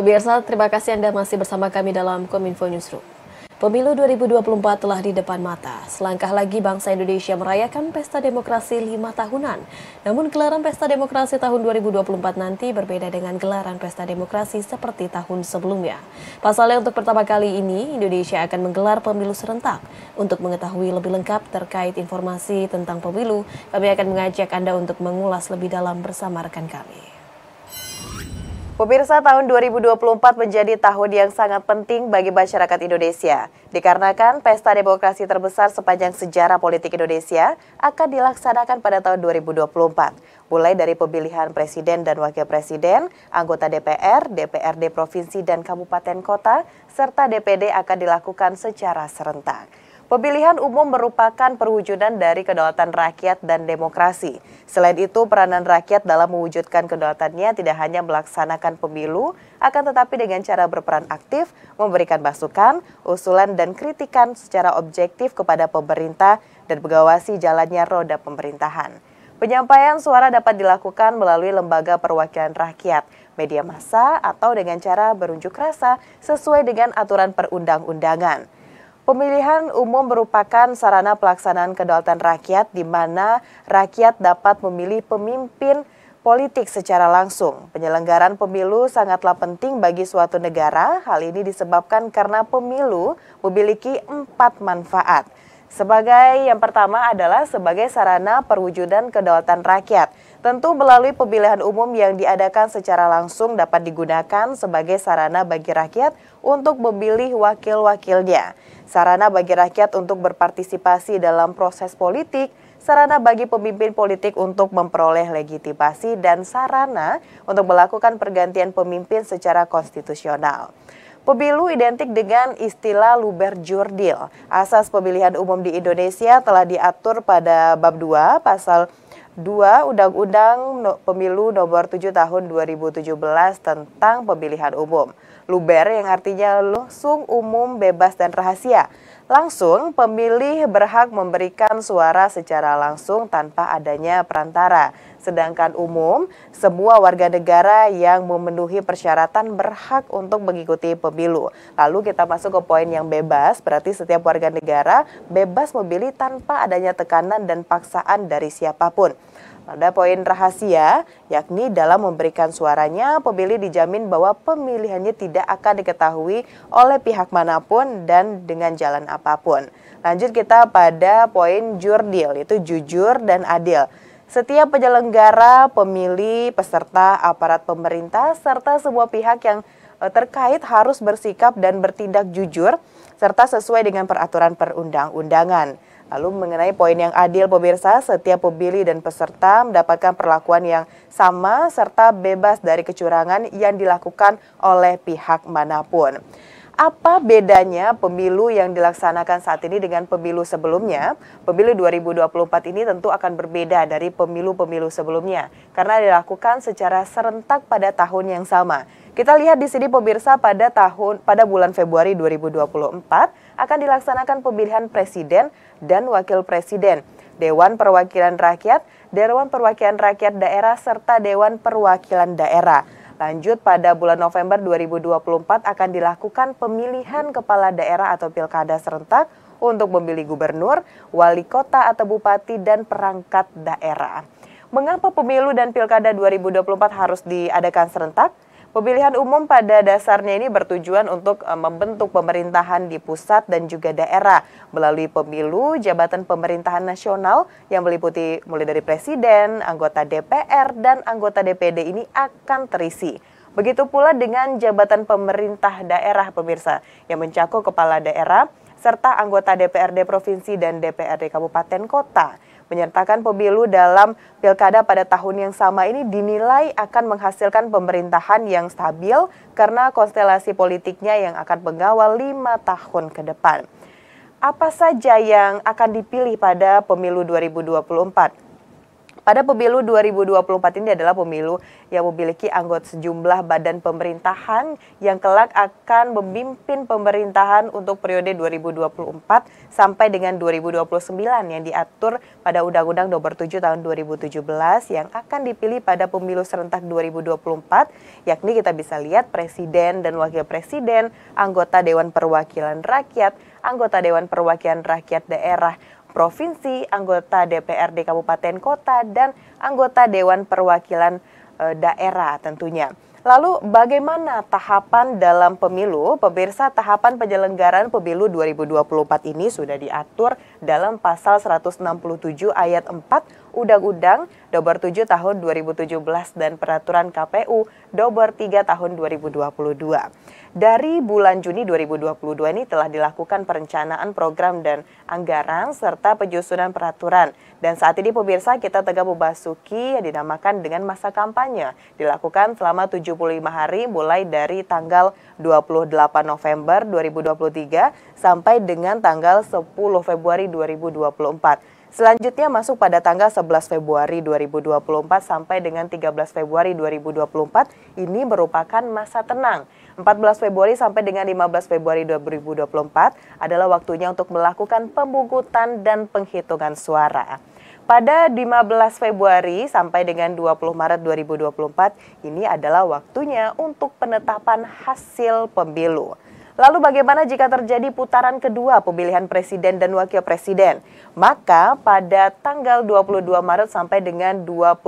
Pemirsa, terima kasih Anda masih bersama kami dalam Kominfo Newsroom. Pemilu 2024 telah di depan mata. Selangkah lagi bangsa Indonesia merayakan pesta demokrasi 5 tahunan. Namun gelaran pesta demokrasi tahun 2024 nanti berbeda dengan gelaran pesta demokrasi seperti tahun sebelumnya. Pasalnya untuk pertama kali ini, Indonesia akan menggelar pemilu serentak. Untuk mengetahui lebih lengkap terkait informasi tentang pemilu, kami akan mengajak Anda untuk mengulas lebih dalam bersama rekan kami. Pemirsa, tahun 2024 menjadi tahun yang sangat penting bagi masyarakat Indonesia. Dikarenakan pesta demokrasi terbesar sepanjang sejarah politik Indonesia akan dilaksanakan pada tahun 2024. Mulai dari pemilihan presiden dan wakil presiden, anggota DPR, DPRD provinsi dan kabupaten kota, serta DPD akan dilakukan secara serentak. Pemilihan umum merupakan perwujudan dari kedaulatan rakyat dan demokrasi. Selain itu, peranan rakyat dalam mewujudkan kedaulatannya tidak hanya melaksanakan pemilu, akan tetapi dengan cara berperan aktif, memberikan masukan, usulan, dan kritikan secara objektif kepada pemerintah dan mengawasi jalannya roda pemerintahan. Penyampaian suara dapat dilakukan melalui lembaga perwakilan rakyat, media massa, atau dengan cara berunjuk rasa sesuai dengan aturan perundang-undangan. Pemilihan umum merupakan sarana pelaksanaan kedaulatan rakyat di mana rakyat dapat memilih pemimpin politik secara langsung. Penyelenggaraan pemilu sangatlah penting bagi suatu negara. Hal ini disebabkan karena pemilu memiliki 4 manfaat. Yang pertama adalah sebagai sarana perwujudan kedaulatan rakyat. Tentu melalui pemilihan umum yang diadakan secara langsung dapat digunakan sebagai sarana bagi rakyat untuk memilih wakil-wakilnya. Sarana bagi rakyat untuk berpartisipasi dalam proses politik, sarana bagi pemimpin politik untuk memperoleh legitimasi, dan sarana untuk melakukan pergantian pemimpin secara konstitusional. Pemilu identik dengan istilah luber jurdil. Asas pemilihan umum di Indonesia telah diatur pada bab 2 pasal 2 Undang-Undang Pemilu Nomor 7 Tahun 2017 tentang pemilihan umum. Luber yang artinya langsung, umum, bebas, dan rahasia. Langsung, pemilih berhak memberikan suara secara langsung tanpa adanya perantara. Sedangkan umum, semua warga negara yang memenuhi persyaratan berhak untuk mengikuti pemilu. Lalu kita masuk ke poin yang bebas, berarti setiap warga negara bebas memilih tanpa adanya tekanan dan paksaan dari siapapun. Ada poin rahasia, yakni dalam memberikan suaranya, pemilih dijamin bahwa pemilihannya tidak akan diketahui oleh pihak manapun dan dengan jalan apapun. Lanjut kita pada poin jurdil, itu jujur dan adil. Setiap penyelenggara, pemilih, peserta, aparat pemerintah, serta semua pihak yang terkait harus bersikap dan bertindak jujur, serta sesuai dengan peraturan perundang-undangan. Lalu mengenai poin yang adil, pemirsa, setiap pemilih dan peserta mendapatkan perlakuan yang sama serta bebas dari kecurangan yang dilakukan oleh pihak manapun. Apa bedanya pemilu yang dilaksanakan saat ini dengan pemilu sebelumnya? Pemilu 2024 ini tentu akan berbeda dari pemilu-pemilu sebelumnya karena dilakukan secara serentak pada tahun yang sama. Kita lihat di sini pemirsa, pada bulan Februari 2024 akan dilaksanakan pemilihan presiden dan wakil presiden, Dewan Perwakilan Rakyat, Dewan Perwakilan Rakyat Daerah, serta Dewan Perwakilan Daerah. Lanjut pada bulan November 2024 akan dilakukan pemilihan kepala daerah atau pilkada serentak untuk memilih gubernur, wali kota atau bupati, dan perangkat daerah. Mengapa pemilu dan pilkada 2024 harus diadakan serentak? Pemilihan umum pada dasarnya ini bertujuan untuk membentuk pemerintahan di pusat dan juga daerah. Melalui pemilu, jabatan pemerintahan nasional yang meliputi mulai dari presiden, anggota DPR, dan anggota DPD ini akan terisi. Begitu pula dengan jabatan pemerintah daerah, pemirsa, yang mencakup kepala daerah, serta anggota DPRD provinsi dan DPRD kabupaten kota. Menyertakan pemilu dalam pilkada pada tahun yang sama ini dinilai akan menghasilkan pemerintahan yang stabil karena konstelasi politiknya yang akan mengawal 5 tahun ke depan. Apa saja yang akan dipilih pada pemilu 2024? Pada pemilu 2024 ini adalah pemilu yang memiliki anggota sejumlah badan pemerintahan yang kelak akan memimpin pemerintahan untuk periode 2024 sampai dengan 2029 yang diatur pada Undang-Undang Nomor 7 Tahun 2017 yang akan dipilih pada pemilu serentak 2024, yakni kita bisa lihat presiden dan wakil presiden, anggota Dewan Perwakilan Rakyat, anggota Dewan Perwakilan Rakyat Daerah Provinsi, anggota DPRD Kabupaten Kota, dan anggota Dewan Perwakilan Daerah tentunya. Lalu bagaimana tahapan dalam pemilu? Pemirsa, tahapan penyelenggaraan pemilu 2024 ini sudah diatur dalam pasal 167 ayat 4 Undang-Undang Nomor 7 Tahun 2017 dan Peraturan KPU Nomor 3 Tahun 2022. Dari bulan Juni 2022 ini telah dilakukan perencanaan program dan anggaran serta penyusunan peraturan. Dan saat ini pemirsa, kita tengah memasuki yang dinamakan dengan masa kampanye. Dilakukan selama 75 hari mulai dari tanggal 28 November 2023 sampai dengan tanggal 10 Februari 2024. Selanjutnya masuk pada tanggal 11 Februari 2024 sampai dengan 13 Februari 2024. Ini merupakan masa tenang. 14 Februari sampai dengan 15 Februari 2024 adalah waktunya untuk melakukan pemungutan dan penghitungan suara. Pada 15 Februari sampai dengan 20 Maret 2024 ini adalah waktunya untuk penetapan hasil pemilu. Lalu bagaimana jika terjadi putaran kedua pemilihan presiden dan wakil presiden? Maka pada tanggal 22 Maret sampai dengan 25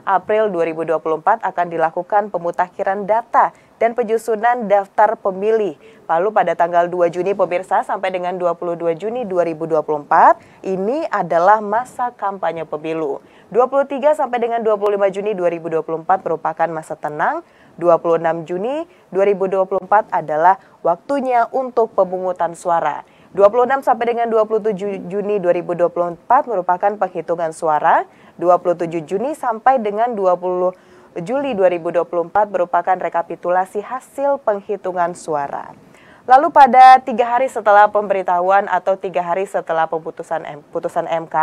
April 2024 akan dilakukan pemutakhiran data dan penyusunan daftar pemilih. Lalu pada tanggal 2 Juni pemirsa sampai dengan 22 Juni 2024 ini adalah masa kampanye pemilu. 23 sampai dengan 25 Juni 2024 merupakan masa tenang. 26 Juni 2024 adalah waktunya untuk pemungutan suara. 26 sampai dengan 27 Juni 2024 merupakan penghitungan suara. 27 Juni sampai dengan 20 Juli 2024 merupakan rekapitulasi hasil penghitungan suara. Lalu pada 3 hari setelah pemberitahuan atau 3 hari setelah putusan MK,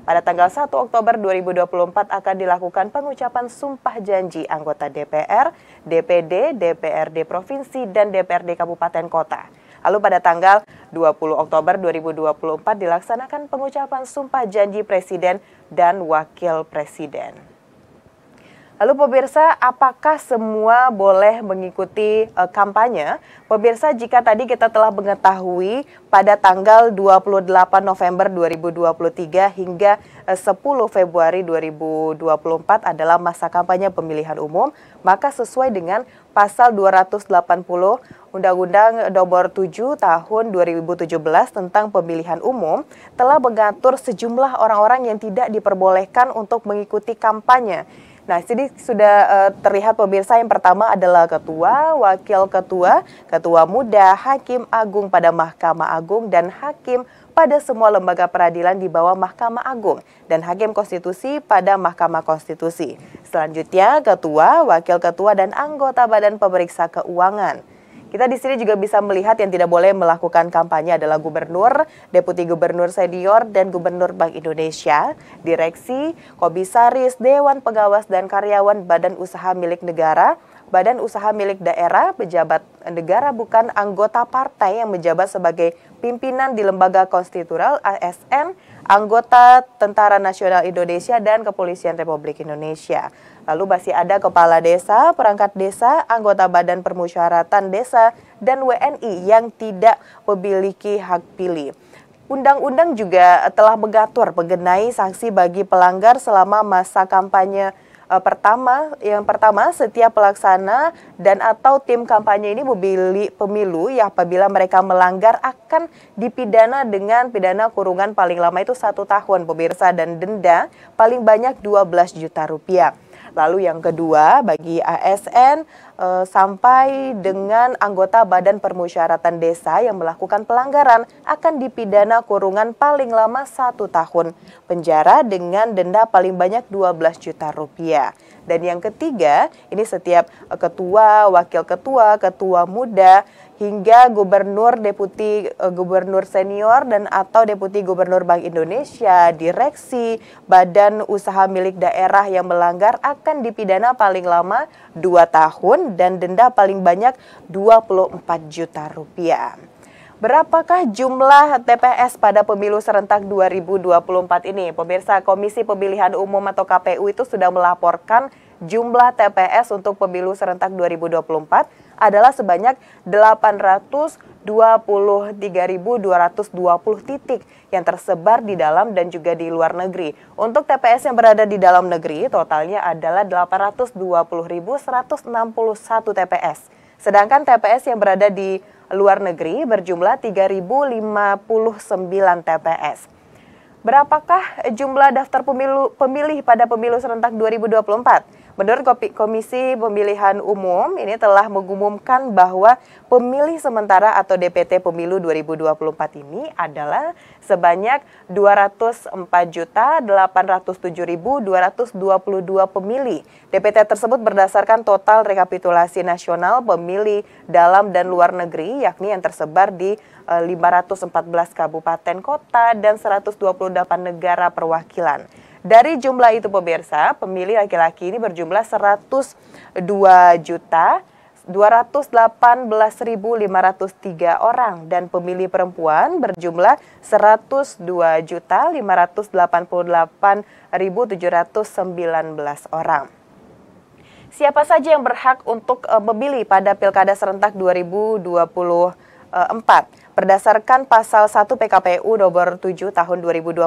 pada tanggal 1 Oktober 2024 akan dilakukan pengucapan sumpah janji anggota DPR, DPD, DPRD Provinsi, dan DPRD Kabupaten Kota. Lalu pada tanggal 20 Oktober 2024 dilaksanakan pengucapan sumpah janji Presiden dan Wakil Presiden. Lalu pemirsa, apakah semua boleh mengikuti kampanye? Pemirsa, jika tadi kita telah mengetahui pada tanggal 28 November 2023 hingga 10 Februari 2024 adalah masa kampanye pemilihan umum, maka sesuai dengan pasal 280 Undang-Undang Nomor 7 Tahun 2017 tentang pemilihan umum telah mengatur sejumlah orang-orang yang tidak diperbolehkan untuk mengikuti kampanye. Nah, sini sudah terlihat pemirsa, yang pertama adalah ketua, wakil ketua, ketua muda, hakim agung pada Mahkamah Agung, dan hakim pada semua lembaga peradilan di bawah Mahkamah Agung, dan hakim konstitusi pada Mahkamah Konstitusi. Selanjutnya, ketua, wakil ketua, dan anggota Badan Pemeriksa Keuangan. Kita di sini juga bisa melihat yang tidak boleh melakukan kampanye adalah gubernur, deputi gubernur senior, dan gubernur Bank Indonesia, direksi, komisaris, dewan pengawas dan karyawan badan usaha milik negara, badan usaha milik daerah, pejabat negara bukan anggota partai yang menjabat sebagai pimpinan di lembaga konstitusional ASN, anggota Tentara Nasional Indonesia, dan Kepolisian Republik Indonesia. Lalu masih ada kepala desa, perangkat desa, anggota Badan Permusyawaratan Desa, dan WNI yang tidak memiliki hak pilih. Undang-undang juga telah mengatur mengenai sanksi bagi pelanggar selama masa kampanye Yang pertama, setiap pelaksana dan atau tim kampanye ini memilih pemilu yang apabila mereka melanggar akan dipidana dengan pidana kurungan paling lama itu 1 tahun pemirsa, dan denda paling banyak 12 juta rupiah. Lalu yang kedua, bagi ASN, sampai dengan anggota Badan Permusyawaratan Desa yang melakukan pelanggaran akan dipidana kurungan paling lama 1 tahun penjara dengan denda paling banyak 12 juta rupiah. Dan yang ketiga, ini setiap ketua, wakil ketua, ketua muda, hingga gubernur, deputi gubernur senior, dan atau deputi gubernur Bank Indonesia, direksi, badan usaha milik daerah yang melanggar akan dipidana paling lama 2 tahun dan denda paling banyak 24 juta rupiah. Berapakah jumlah TPS pada pemilu serentak 2024 ini? Pemirsa, Komisi Pemilihan Umum atau KPU itu sudah melaporkan jumlah TPS untuk pemilu serentak 2024 adalah sebanyak 823.220 titik yang tersebar di dalam dan juga di luar negeri. Untuk TPS yang berada di dalam negeri, totalnya adalah 820.161 TPS. Sedangkan TPS yang berada di luar negeri berjumlah 3.059 TPS. Berapakah jumlah daftar pemilih pada pemilu serentak 2024? Menurut Komisi Pemilihan Umum, ini telah mengumumkan bahwa pemilih sementara atau DPT pemilu 2024 ini adalah sebanyak 204.807.222 pemilih. DPT tersebut berdasarkan total rekapitulasi nasional pemilih dalam dan luar negeri, yakni yang tersebar di 514 kabupaten kota dan 128 negara perwakilan. Dari jumlah itu pemirsa, pemilih laki-laki ini berjumlah 102.218.503 orang dan pemilih perempuan berjumlah 102.588.719 orang. Siapa saja yang berhak untuk memilih pada Pilkada serentak 2024? Berdasarkan pasal 1 PKPU nomor 7 tahun 2022,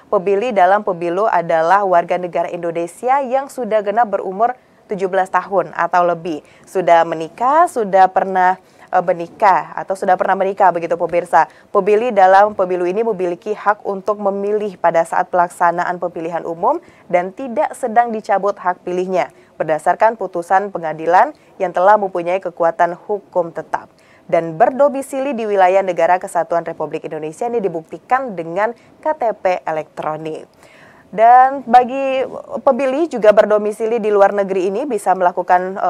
pemilih dalam pemilu adalah warga negara Indonesia yang sudah genap berumur 17 tahun atau lebih. Sudah menikah, sudah pernah menikah atau sudah pernah menikah, begitu pemirsa. Pemilih dalam pemilu ini memiliki hak untuk memilih pada saat pelaksanaan pemilihan umum dan tidak sedang dicabut hak pilihnya berdasarkan putusan pengadilan yang telah mempunyai kekuatan hukum tetap dan berdomisili di wilayah Negara Kesatuan Republik Indonesia. Ini dibuktikan dengan KTP elektronik. Dan bagi pemilih juga berdomisili di luar negeri ini bisa melakukan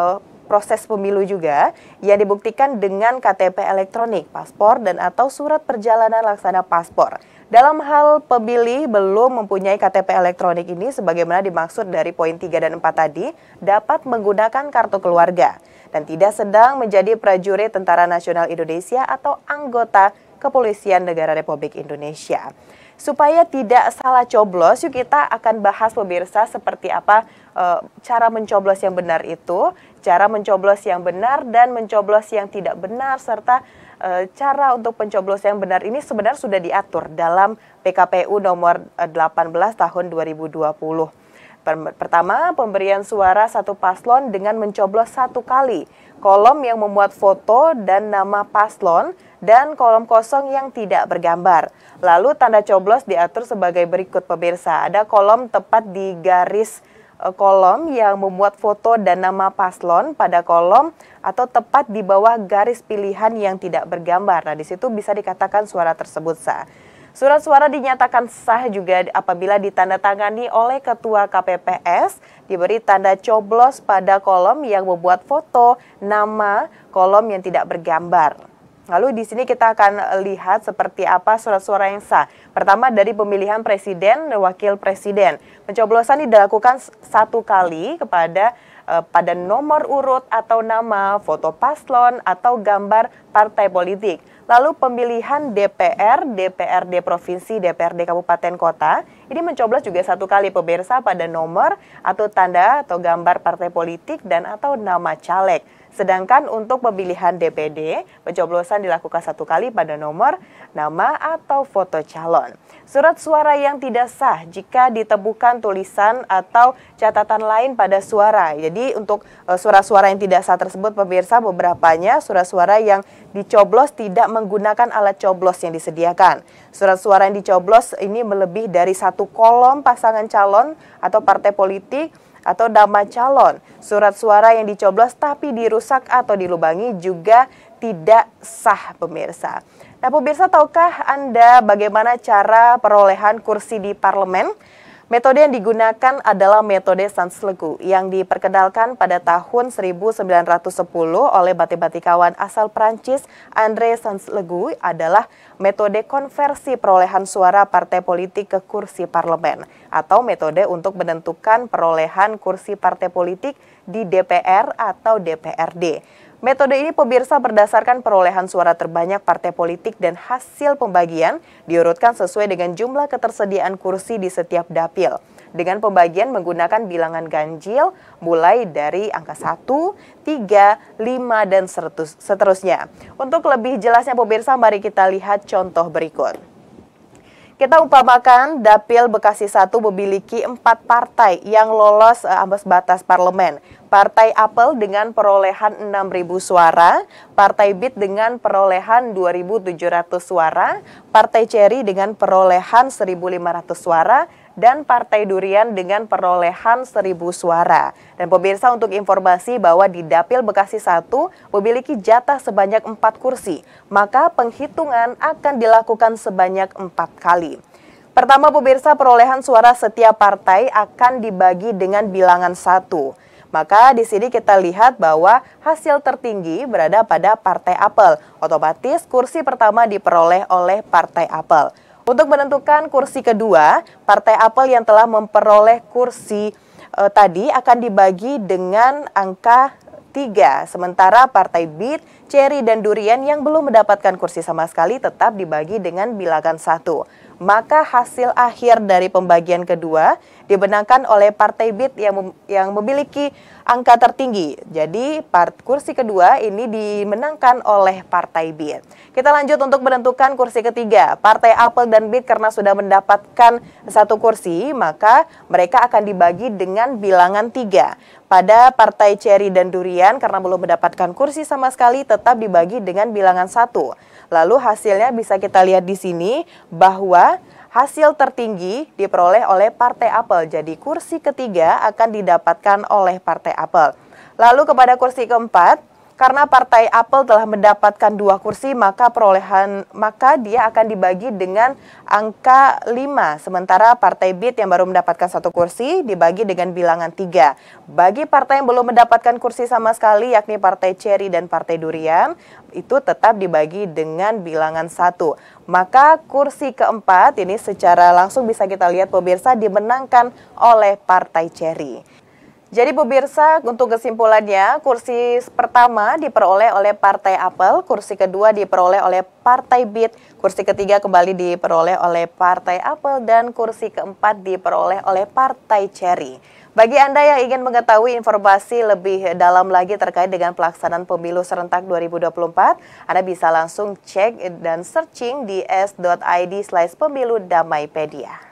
proses pemilu juga yang dibuktikan dengan KTP elektronik, paspor, dan atau surat perjalanan laksana paspor. Dalam hal pemilih belum mempunyai KTP elektronik ini, sebagaimana dimaksud dari poin 3 dan 4 tadi, dapat menggunakan kartu keluarga dan tidak sedang menjadi prajurit Tentara Nasional Indonesia atau anggota Kepolisian Negara Republik Indonesia. Supaya tidak salah coblos, yuk kita akan bahas pemirsa seperti apa cara mencoblos yang benar itu, cara mencoblos yang benar dan mencoblos yang tidak benar, serta cara untuk pencoblos yang benar ini sebenarnya sudah diatur dalam PKPU nomor 18 tahun 2020. Pertama, pemberian suara satu paslon dengan mencoblos 1 kali, kolom yang memuat foto dan nama paslon, dan kolom kosong yang tidak bergambar. Lalu tanda coblos diatur sebagai berikut pemirsa. Ada kolom tepat di garis kolom yang memuat foto dan nama paslon pada kolom atau tepat di bawah garis pilihan yang tidak bergambar. Nah, di situ bisa dikatakan suara tersebut sah. Surat suara dinyatakan sah juga apabila ditandatangani oleh Ketua KPPS, diberi tanda coblos pada kolom yang membuat foto, nama, kolom yang tidak bergambar. Lalu di sini kita akan lihat seperti apa surat suara yang sah. Pertama dari pemilihan presiden dan wakil presiden. Pencoblosan dilakukan 1 kali pada nomor urut atau nama, foto paslon atau gambar partai politik. Lalu pemilihan DPR, DPRD Provinsi, DPRD Kabupaten Kota, ini mencoblos juga 1 kali pemirsa pada nomor atau tanda atau gambar partai politik dan atau nama caleg. Sedangkan untuk pemilihan DPD, pencoblosan dilakukan 1 kali pada nomor, nama atau foto calon. Surat suara yang tidak sah jika ditemukan tulisan atau catatan lain pada suara. Jadi untuk surat suara yang tidak sah tersebut pemirsa, beberapanya surat suara yang dicoblos tidak menggunakan alat coblos yang disediakan. Surat suara yang dicoblos ini melebihi dari 1 kolom pasangan calon atau partai politik atau nama calon. Surat suara yang dicoblos tapi dirusak atau dilubangi juga tidak sah, pemirsa. Nah, pemirsa, tahukah Anda bagaimana cara perolehan kursi di parlemen? Metode yang digunakan adalah metode Sanslegu yang diperkenalkan pada tahun 1910 oleh matematikawan asal Prancis André Sanslegu adalah metode konversi perolehan suara partai politik ke kursi parlemen atau metode untuk menentukan perolehan kursi partai politik di DPR atau DPRD. Metode ini, pemirsa, berdasarkan perolehan suara terbanyak partai politik dan hasil pembagian diurutkan sesuai dengan jumlah ketersediaan kursi di setiap dapil. Dengan pembagian menggunakan bilangan ganjil mulai dari angka 1, 3, 5, dan seterusnya. Untuk lebih jelasnya, pemirsa, mari kita lihat contoh berikut. Kita umpamakan Dapil Bekasi 1 memiliki 4 partai yang lolos ambang batas parlemen. Partai Apel dengan perolehan 6.000 suara, Partai BIT dengan perolehan 2.700 suara, Partai Ceri dengan perolehan 1.500 suara, dan Partai Durian dengan perolehan 1.000 suara. Dan pemirsa, untuk informasi bahwa di Dapil Bekasi 1 memiliki jatah sebanyak 4 kursi, maka penghitungan akan dilakukan sebanyak 4 kali. Pertama, pemirsa, perolehan suara setiap partai akan dibagi dengan bilangan 1. Maka di sini kita lihat bahwa hasil tertinggi berada pada Partai Apel. Otomatis kursi pertama diperoleh oleh Partai Apel. Untuk menentukan kursi kedua, Partai Apel yang telah memperoleh kursi tadi akan dibagi dengan angka 3. Sementara Partai BIT, Ceri, dan Durian yang belum mendapatkan kursi sama sekali tetap dibagi dengan bilangan 1. Maka hasil akhir dari pembagian kedua dimenangkan oleh Partai BIT yang memiliki angka tertinggi. Jadi kursi kedua ini dimenangkan oleh Partai BIT. Kita lanjut untuk menentukan kursi ketiga. Partai Apel dan BIT karena sudah mendapatkan 1 kursi, maka mereka akan dibagi dengan bilangan 3. Pada Partai Ceri dan Durian karena belum mendapatkan kursi sama sekali tetap dibagi dengan bilangan 1. Lalu hasilnya bisa kita lihat di sini bahwa hasil tertinggi diperoleh oleh Partai Apel. Jadi kursi ketiga akan didapatkan oleh Partai Apel. Lalu kepada kursi keempat, karena Partai Apel telah mendapatkan 2 kursi, maka dia akan dibagi dengan angka 5. Sementara Partai BIT yang baru mendapatkan 1 kursi dibagi dengan bilangan 3. Bagi partai yang belum mendapatkan kursi sama sekali, yakni Partai Ceri dan Partai Durian, itu tetap dibagi dengan bilangan 1. Maka kursi keempat ini secara langsung bisa kita lihat, pemirsa, dimenangkan oleh Partai Ceri. Jadi pemirsa, untuk kesimpulannya, kursi pertama diperoleh oleh Partai Apel, kursi kedua diperoleh oleh Partai BIT, kursi ketiga kembali diperoleh oleh Partai Apel, dan kursi keempat diperoleh oleh Partai Ceri. Bagi Anda yang ingin mengetahui informasi lebih dalam lagi terkait dengan pelaksanaan pemilu serentak 2024, Anda bisa langsung cek dan searching di s.id/pemiludamaipedia.